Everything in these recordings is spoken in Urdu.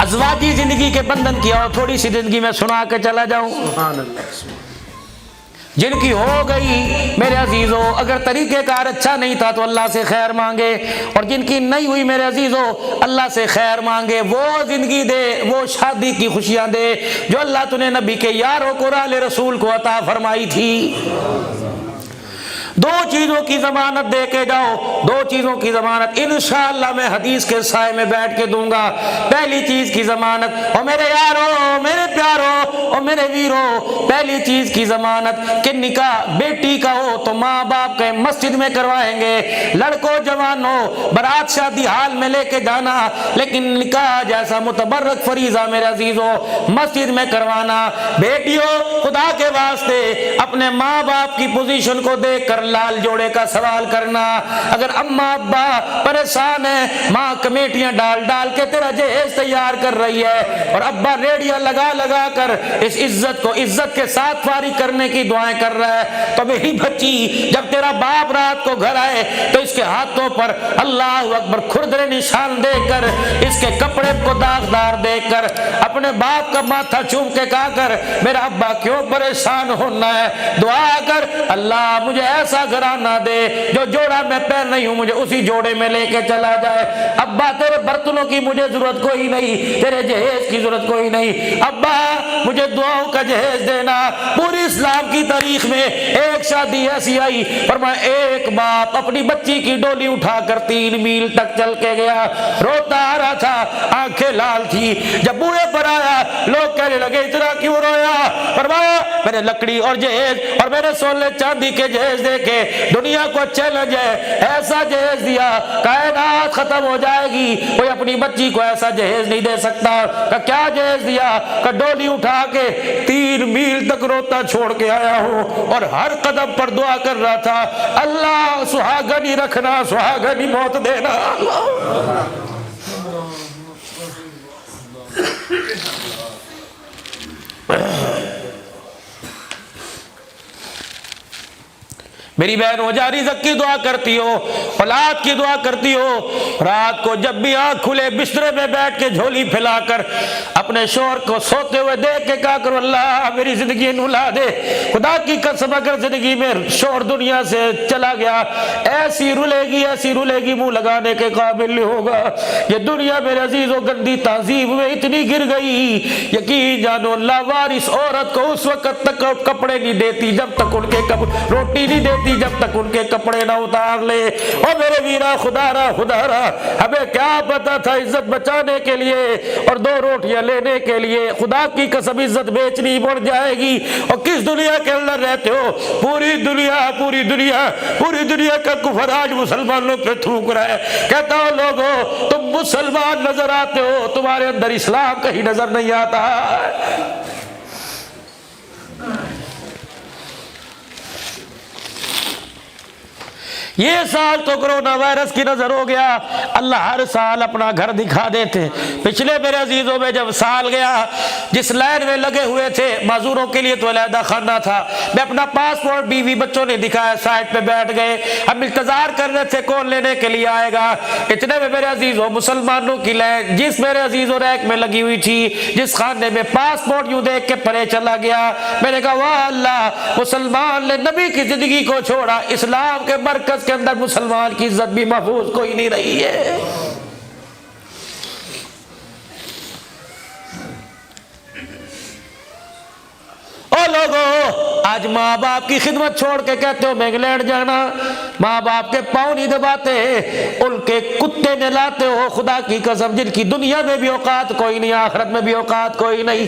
ازواجی زندگی کے بندھن کی اور تھوڑی سی زندگی میں سنا کے چلا جاؤں. سبحان اللہ. جن کی ہو گئی میرے عزیزوں، اگر طریقہ کار اچھا نہیں تھا تو اللہ سے خیر مانگے، اور جن کی نہیں ہوئی میرے عزیزوں اللہ سے خیر مانگے. وہ زندگی دے، وہ شادی کی خوشیاں دے جو اللہ نے نبی کے یاروں کو آل رسول کو عطا فرمائی تھی. دو چیزوں کی ضمانت دے کے جاؤ، دو چیزوں کی ضمانت انشاءاللہ میں حدیث کے سائے میں بیٹھ کے دوں گا. پہلی چیز کی ضمانت، اور میرے یاروں، میرے پیاروں اور میرے ویروں، پہلی چیز کی ضمانت کہ نکاح بیٹی کا ہو تو ماں باپ کے مسجد میں کروائیں گے. لڑکوں جوانوں برات شادی حال میں لے کے جانا، لیکن نکاح جیسا متبرک فریضہ میرے عزیزوں مسجد میں کروانا. بیٹیوں خدا کے واسطے اپنے ماں باپ کی پوزیشن کو دیکھ کر لال جوڑے کا سوال کرنا. اگر اماں ابا پریشان ہے، ماں کمیٹیاں ڈال ڈال کے تیرا جہیز تیار کر رہی ہے، اور ابا ریڈیاں لگا لگا کر اس عزت کو عزت کے ساتھ فارغ کرنے کی دعائیں کر رہا ہے، تو میری بچی جب تیرا باپ رات کو گھر آئے تو اس کے ہاتھوں پر اللہ اکبر کھردرے نشان دے کر، اس کے کپڑے کو داغدار دیکھ کر اپنے باپ کا ماتھا چوم کے کہا کر میرا ابا کیوں پریشان ہونا ہے، دعا کر اللہ مجھے ایسا گھرانہ دے جو جوڑا میں پہن نہیں ہوں مجھے اسی جوڑے میں لے کے چلا جائے. ابا تیرے برتنوں کی مجھے ضرورت کوئی نہیں، تیرے جہیز کی ضرورت کوئی نہیں، ابا مجھے دعاؤں کا جہیز دینا. پوری اسلام کی تاریخ میں ایک شادی ایسی آئی فرمایا ایک باپ اپنی بچی کی ڈولی اٹھا کر 3 میل تک چل کے گیا، روتا آ رہا تھا، آنکھیں لال تھی. جب بوئے پر آیا لوگ کہنے لگے اتنا کیوں رویا؟ فرمایا میں نے لکڑی اور جہیز اور میں نے سونے چاندی کے جہیز دے کے دنیا کو چیلنج ہے، ایسا جہیز دیا کائنات ختم ہو جائے گی، کوئی اپنی بچی کو ایسا جہیز نہیں دے سکتا. کہ کیا جہیز دیا؟ کہ ڈولی اٹھا کے 3 میل تک روتا چھوڑ کے آیا ہوں، اور ہر قدم پر دعا کر رہا تھا اللہ سہاگنی رکھنا، سہاگنی موت دینا. میری بہن ہو جا رزق کی دعا کرتی ہو، اولاد کی دعا کرتی ہو، رات کو جب بھی آنکھ کھلے بسترے میں بیٹھ کے جھولی پھیلا کر اپنے شوہر کو سوتے ہوئے دیکھ کے کہا کرو اللہ میری زندگی نولا دے. خدا کی قسم اگر زندگی میں شوہر دنیا سے چلا گیا ایسی رولے گی منہ لگانے کے قابل نہیں ہوگا. یہ دنیا میرے عزیز و گندی تہذیب میں اتنی گر گئی، یقین جانو لاوارث عورت کو اس وقت تک کپڑے نہیں دیتی جب تک ان کے روٹی نہیں دیتی جب تک ان کے کپڑے نہ اتار لے. اور میرے ویرا خدا را ہمیں کیا پتا تھا عزت بچانے کے لیے اور 2 روٹیاں لینے کے لیے خدا کی قسم عزت بیچنی پڑ جائے گی. اور کس دنیا کے اندر رہتے ہو؟ پوری دنیا کا کفر آج مسلمانوں پہ تھوک رہا ہے. کہتا ہوں لوگوں تم مسلمان نظر آتے ہو، تمہارے اندر اسلام کہیں نظر نہیں آتا. یہ سال تو کرونا وائرس کی نظر ہو گیا، اللہ ہر سال اپنا گھر دکھا دیتے. پچھلے میرے عزیزوں میں جب سال گیا جس لائن میں لگے ہوئے تھے معذوروں کے لیے تو علیحدہ خانہ تھا، میں اپنا پاسپورٹ بیوی بچوں نے دکھایا، سائٹ پہ بیٹھ گئے، ہم انتظار کر رہے تھے کون لینے کے لیے آئے گا. اتنے میں میرے عزیزوں مسلمانوں کی لائن جس میرے عزیزوں ریک میں لگی ہوئی تھی، جس خانے میں پاسپورٹ یوں دیکھ کے پرے چلا گیا. میں نے کہا واہ اللہ، مسلمان نے نبی کی زندگی کو چھوڑا، اسلام کے مرکز کے اندر مسلمان کی عزت بھی محفوظ کوئی نہیں رہی ہے. او لوگوں آج ماں باپ کی خدمت چھوڑ کے کہتے ہو میں انگلینڈ جانا، ماں باپ کے پاؤں نہیں دباتے، ان کے کتے نہلاتے ہو. خدا کی قسم جن کی دنیا میں بھی اوقات کوئی نہیں، آخرت میں بھی اوقات کوئی نہیں.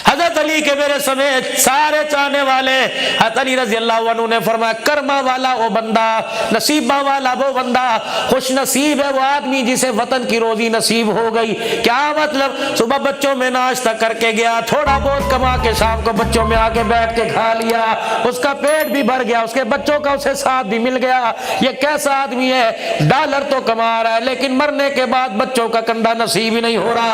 حضرت علی کے میرے سمیت سارے چاہنے والے حضرت علی رضی اللہ عنہ نے فرمایا کرما والا وہ بندہ، نصیبہ والا وہ بندہ، خوش نصیب ہے وہ آدمی جسے وطن کی روزی نصیب ہو گئی. کیا مطلب؟ صبح بچوں میں ناشتہ کر کے گیا، تھوڑا بہت کما کے شام کو بچوں میں آ کے بیٹھ کے کھا لیا، اس کا پیٹ بھی بھر گیا، اس کے بچوں کا اسے ساتھ بھی مل گیا. یہ کیسا آدمی ہے؟ ڈالر تو کما رہا ہے لیکن مرنے کے بعد بچوں کا کنڈا نصیب ہی نہیں ہو رہا.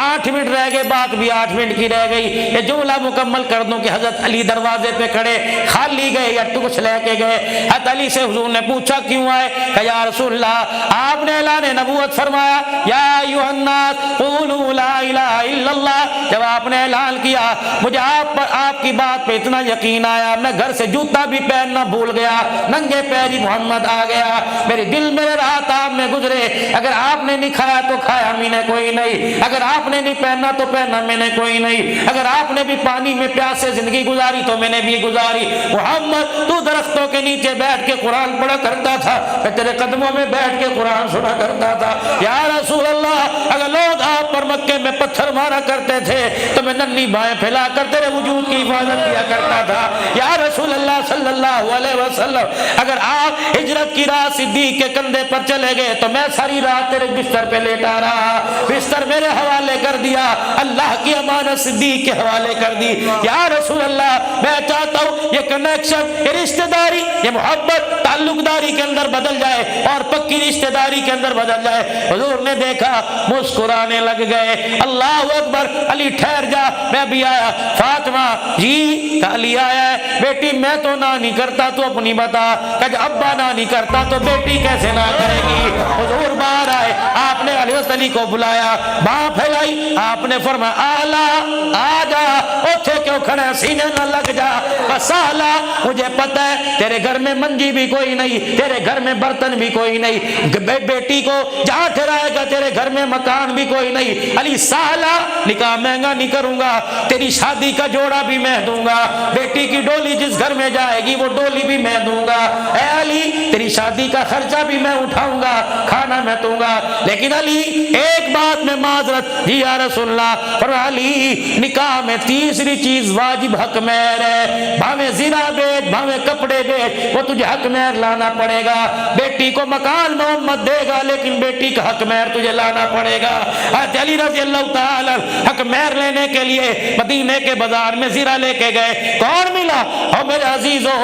8 منٹ رہ گئے, بات بھی 8 منٹ کی رہ گئی. یہ جملہ مکمل کر دوں کہ حضرت علی دروازے پہ کھڑے, خالی گئے یا کچھ لے کے گئے. حضرت علی سے حضور نے پوچھا کیوں آئے؟ کہ یا رسول اللہ, آپ نے اعلان نبوت فرمایا, یا ایھا الناس قولوا لا الہ الا اللہ. جب آپ نے اعلان کیا مجھے آپ پر آپ کی بات پہ اتنا یقین آیا, میں گھر سے جوتا بھی پہننا بھول گیا, ننگے پیری محمد آ گیا. میرے دل میں رات آپ میں گزرے, اگر آپ نے نہیں کھایا تو کھایا میں نے کوئی نہیں, اگر آپ نے نہیں پہنا تو پہنا میں نے کوئی نہیں, اگر آپ نے بھی پانی میں پیاسے زندگی گزاری تو میں نے بھی گزاری. محمد تو درختوں کے نیچے بیٹھ کے قرآن پڑھا کرتا تھا, میں تیرے قدموں میں بیٹھ کے قرآن سنا کرتا تھا. یا رسول اللہ, اگر لوگ آپ پر مکے میں پتھر مارا کرتے تھے تو میں ننھی بائیں پھیلا کر تیرے وجود کی حفاظت کیا کرتا تھا. یا رسول اللہ صلی اللہ علیہ وسلم, اگر آپ ہجرت کی راہ صدیق کے کندھے پر چلے گئے تو میں ساری رات تیرے بستر پہ لیٹا رہا, بستر میرے حوالے کر دیا, اللہ کی امانت صدیق کے حوالے کر دی. یا رسول اللہ, میں چاہتا ہوں یہ کنیکشن, یہ رشتہ داری, یہ محبت تعلق داری کے اندر بدل جائے اور پکی رشتہ داری کے اندر بدل جائے. حضور نے دیکھا, مسکرانے لگ گئے. اللہ اکبر, علی ٹھہر جا, میں بھی آیا. فاطمہ جی, علی آیا ہے. بیٹی میں تو نہ نہیں کرتا, تو اپنی بتا. کہ ابا نہ نہیں کرتا تو بیٹی کیسے نہ کرے گی. حضور باہر آئے, آپ نے علی کو بلایا, باں پھیلائی, آپ نے فرمایا آلہ آ جا, اوتھے کیوں کھڑا, سینے نہ لگ جا. بس آلہ, مجھے پتہ ہے تیرے گھر میں منجی بھی کوئی نہیں, تیرے گھر میں برتن بھی کوئی نہیں, بیٹی کو جہاں ٹھہرائے گا تیرے گھر میں مکان بھی کوئی نہیں. علی سالہ, نکاح مہنگا نہیں کروں گا, تیری شادی کا جوڑا بھی میں دوں گا, بیٹی کی ڈولی جس گھر میں جائے گی وہ ڈولی بھی میں دوں گا. اے علی, تیری شادی کا خرچہ بھی میں اٹھاؤں گا, کھانا میں دوں گا. لیکن علی ایک بات میں معذرت. جی یا رسول اللہ. پر علی, نکاح میں تیسری چیز واجب حق مہر ہے, بھاویں زنا بیچ بھاویں کپڑے بیچ, وہ تجھے حق مہر لانا پڑے گا. بیٹی کو مکان محمد دے گا لیکن بیٹی کا حق مہر تجھے لانا پڑے گا. حضرت علی رضی اللہ تعالی حق مہر لینے کے لیے مدینے کے بازار میں زیرہ لے کے گئے. کون ملا؟ اور میرے عزیزو,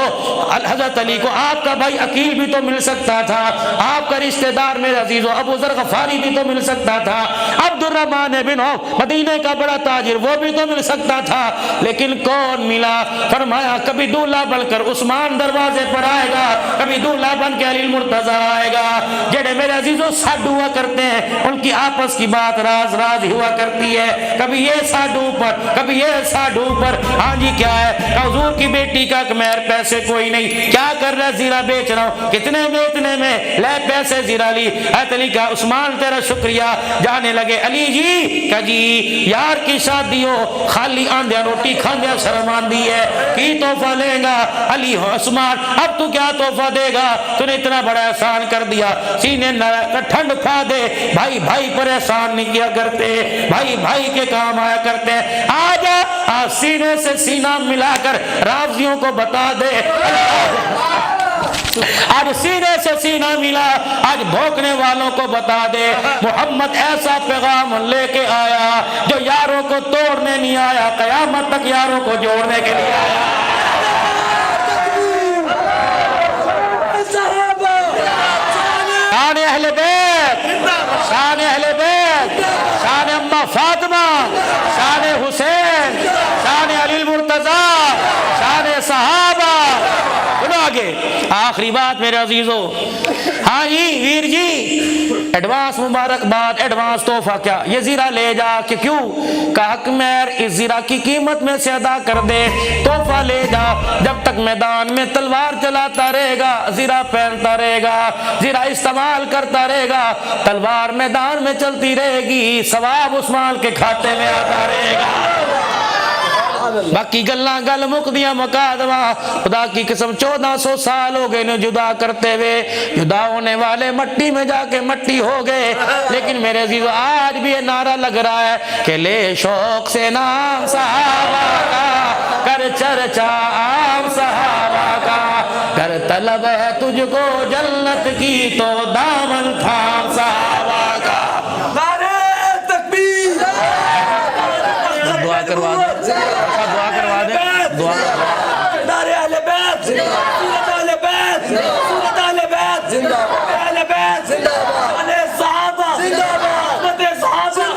حضرت علی کو آپ کا بھائی عقیل بھی تو مل سکتا تھا, آپ کا رشتہ دار میرے عزیزو ابو ذر غفاری بھی تو مل سکتا تھا, عبد الرحمن بن عوف مدینے کا بڑا تاجر وہ بھی تو مل سکتا تھا. لیکن کون ملا؟ فرمایا کبھی دولہا بن کر عثمان دروازے پر آئے گا, کبھی دولہا بن کے علی المرتضی آئے گا. جڑے میرے عزیزو ساڈ ہوا کرتے ہیں ان کی آپس کی بات راز راز ہوا کرتی ہے, کبھی یہ ساڈ اوپر کبھی یہ ساڈ اوپر. ہاں جی کیا ہے؟ حضور کی بیٹی کا مہر پیسے کوئی نہیں, کیا کر رہا ہے؟ زیرہ بیچ رہا ہوں. کتنے میں؟ اتنے میں. لے پیسے زیرہ لی. حضرت علی کا عثمان تیرا شکریہ. جانے لگے. علی جی کہ جی یار کی شادی ہو, خالی آندیا روٹی کھاندیا شرم آندی ہے, کی تحفہ لے گا؟ علی عثمان اب تو کیا تحفہ دے گا, تو نے اتنا بڑا احسان کر دیا, سینے ٹھنڈ کھا دے. بھائی بھائی پر احسان نہیں کیا کرتے, بھائی بھائی کے کام آیا کرتے ہیں. آجا سینے سے سینہ ملا کر رافضیوں کو بتا دے, آج سینے سے سینہ ملا, آج بھوکنے والوں کو بتا دے, محمد ایسا پیغام لے کے آیا جو یاروں کو توڑنے نہیں آیا, قیامت تک یاروں کو جوڑنے کے لیے آیا. شان اہل بیت, شان اہل بیت, شان اماں فاطمہ, شان حسین, شان علی المرتضی, شان صحابہ. آگے آخری بات میرے عزیزو, ہاں جی ویر جی, ایڈوانس مبارکباد, ایڈوانس تحفہ کیا؟ یہ زیرہ لے جا. کہ کیوں؟ کہ حق مہر اس زیرہ کی قیمت میں سے ادا کر دے. تحفہ لے جا, جب تک میدان میں تلوار چلاتا رہے گا, زیرہ پہنتا رہے گا, زیرہ استعمال کرتا رہے گا, تلوار میدان میں چلتی رہے گی, ثواب عثمان کے کھاتے میں آتا رہے گا. باقی گلاں گل مک دیا مقادمہ. خدا کی قسم 1400 سال ہو گئے جدا کرتے ہوئے, جدا ہونے والے مٹی میں جا کے مٹی ہو گئے. لیکن میرے عزیزو آج بھی یہ نعرہ لگ رہا ہے کہ لے شوق سے نام صحابہ کا, کر چرچا عام صحابہ کا, کر طلب ہے تجھ کو جنت کی تو دامن تھام صحابہ کا. نعرہ تکبیر. دعا کروا دے, دعا کروا دے, دعا. نعرہ اہل بیت, سورت اہل بیت, سورت اہل بیت, اہل بیت, صحابہ, صحابہ,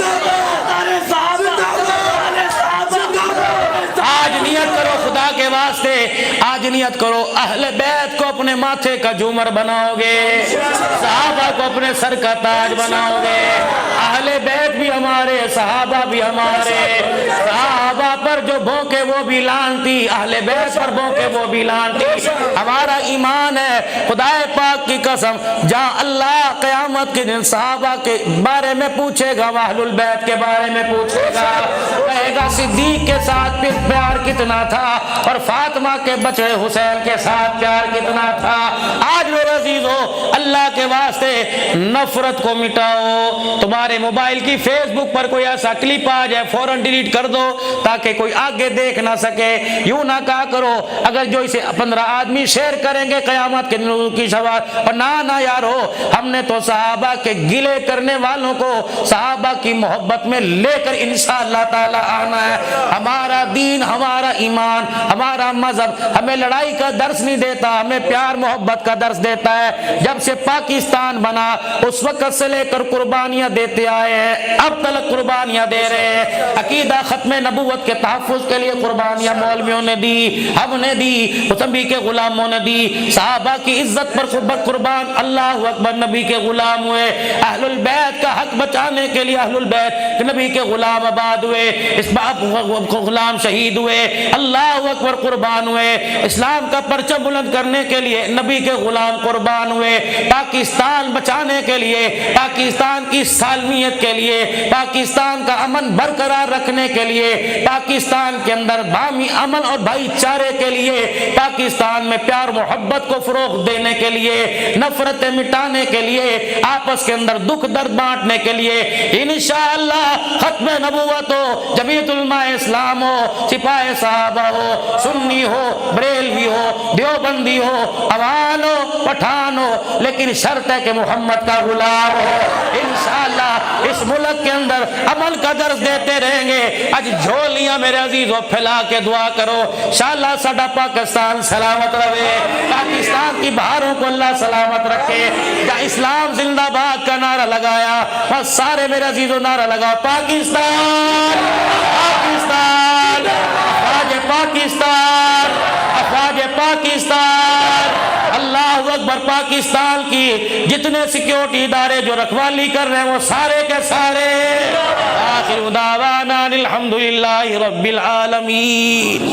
نیت کرو اہل بیت کو اپنے ماتھے کا جھومر بناؤ گے، صحابہ کو اپنے سر کا تاج بناؤ گے۔ اہل بیت بھی ہمارے، صحابہ بھی ہمارے، صحابہ پر جو بھونکے وہ بھی لعنتی، اہل بیت پر بھونکے وہ بھی لعنتی۔ ہمارا ایمان ہے خدا پاک کی قسم، جہاں اللہ قیامت کے دن صحابہ کے بارے میں پوچھے گا، اہل البیت کے بارے میں پوچھے گا، کہے گا صدیق کے ساتھ پیار کتنا تھا اور فاطمہ کے بچڑے حسین کے ساتھ پیار کتنا تھا۔ آج میرے عزیزو اللہ کے واسطے نفرت کو مٹاؤ۔ تمہارے موبائل کی فیس بک پر کوئی ایسا کلپ آ جائے فوراً ڈیلیٹ کر دو تاکہ کوئی آگے دیکھ نہ سکے۔ یوں نہ کہا کرو اگر جو اسے 15 آدمی شیئر کریں گے قیامت کے دن کی شفاعت، اور نہ یارو، ہم نے تو صحابہ کے گلے کرنے والوں کو صحابہ کی محبت میں لے کر انشاءاللہ تعالی آنا ہے۔ ہمارا دین، ہمارا ایمان، ہمارا مذہب ہمیں لڑائی کا درس نہیں دیتا، ہمیں پیار محبت کا درس دیتا ہے۔ جب سے پاکستان بنا اس وقت سے لے کر قربانیاں دیتے آئے ہیں، اب تک قربانیاں دے رہے ہیں۔ عقیدہ ختم نبوت کے تحفظ کے لیے قربانیاں مولویوں نے دی، ہم نے دی، نبی کے غلاموں نے دی، صحابہ کی عزت پر قربان، اللہ اکبر، نبی کے غلام ہوئے۔ اہل البیت کا حق بچانے کے لیے اہل البیت نبی کے غلام آباد ہوئے، اس باپ غلام شہید ہوئے، اللہ اکبر، قربان ہوئے۔ اسلام کا پرچم بلند کرنے کے لیے نبی کے غلام قربان ہوئے۔ پاکستان بچانے کے لیے، پاکستان کی سالمیت کے لیے، پاکستان کا امن برقرار رکھنے کے لیے، پاکستان کے اندر باہمی امن اور بھائی چارے کے لیے، پاکستان میں پیار محبت کو فروغ دینے کے لیے، نفرتیں مٹانے کے لیے، آپس کے اندر دکھ درد بانٹنے کے لیے انشاءاللہ ختم نبوت ہو، جمعیت علماء اسلام ہو، سپاہ صحابہ ہو، سنی ہو، بریلوی ہو، دیوبندی ہو، عوام ہو، پٹھان ہو، لیکن شرط ہے کہ محمد کا غلام ہو۔ انشاءاللہ اس ملک کے اندر عمل کا درس دیتے رہیں گے۔ آج جھولیاں میرے عزیزو پھیلا کے دعا کرو انشاءاللہ ساڈا پاکستان سلامت رہے، پاکستان کی بہاروں کو اللہ سلامت رکھے۔ جہاں اسلام زندہ باد کا نعرہ لگایا، بس سارے میرے عزیزو نعرہ لگاؤ، پاکستان، پاکستان، افواج پاکستان، افواج پاکستان، اللہ اکبر۔ پاکستان کی جتنے سیکیورٹی ادارے جو رکھوالی کر رہے ہیں وہ سارے کے سارے، آخر دعوانا الحمدللہ رب العالمین۔